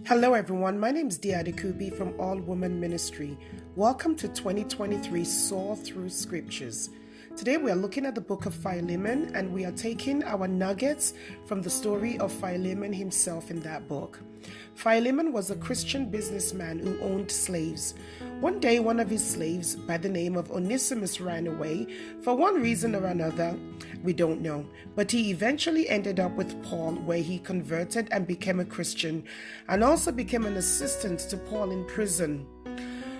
Hello everyone, my name is Dia Adekubi from All Woman Ministry. Welcome to 2023 Soar Through Scriptures. Today we are looking at the book of Philemon and we are taking our nuggets from the story of Philemon himself in that book. Philemon was a Christian businessman who owned slaves. One day, one of his slaves by the name of Onesimus ran away. For one reason or another, we don't know. But he eventually ended up with Paul, where he converted and became a Christian, and also became an assistant to Paul in prison.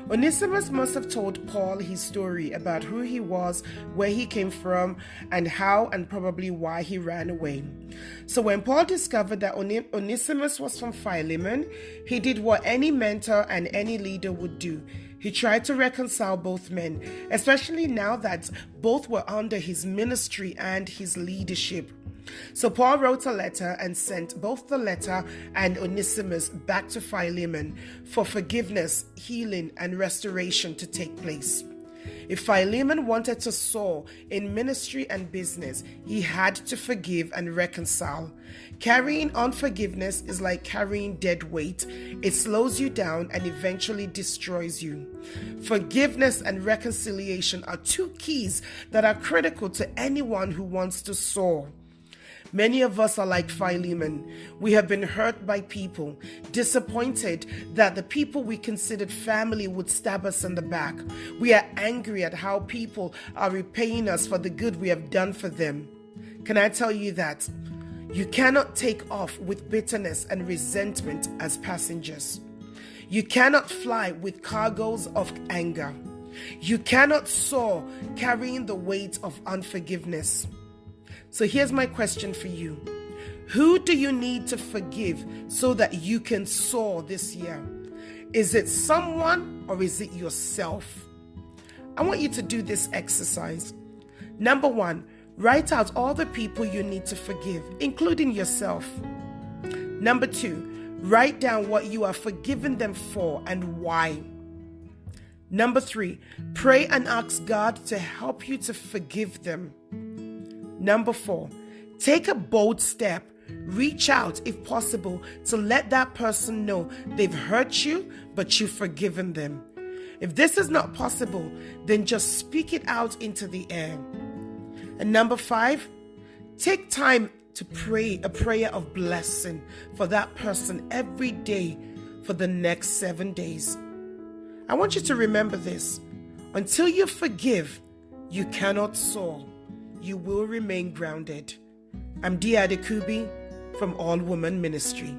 Onesimus must have told Paul his story about who he was, where he came from, and how and probably why he ran away. So when Paul discovered that Onesimus was from Philemon, he did what any mentor and any leader would do. He tried to reconcile both men, especially now that both were under his ministry and his leadership. So Paul wrote a letter and sent both the letter and Onesimus back to Philemon for forgiveness, healing, and restoration to take place. If Philemon wanted to soar in ministry and business, he had to forgive and reconcile. Carrying unforgiveness is like carrying dead weight. It slows you down and eventually destroys you. Forgiveness and reconciliation are two keys that are critical to anyone who wants to soar. Many of us are like Philemon. We have been hurt by people, disappointed that the people we considered family would stab us in the back. We are angry at how people are repaying us for the good we have done for them. Can I tell you that? You cannot take off with bitterness and resentment as passengers. You cannot fly with cargoes of anger. You cannot soar carrying the weight of unforgiveness. So here's my question for you. Who do you need to forgive so that you can soar this year? Is it someone or is it yourself? I want you to do this exercise. Number 1, write out all the people you need to forgive, including yourself. Number 2, write down what you are forgiving them for and why. Number 3, pray and ask God to help you to forgive them. Number 4, take a bold step. Reach out, if possible, to let that person know they've hurt you, but you've forgiven them. If this is not possible, then just speak it out into the air. And number 5, take time to pray a prayer of blessing for that person every day for the next 7 days. I want you to remember this. Until you forgive, you cannot soar. You will remain grounded. I'm Dia Adekubi from All Woman Ministry.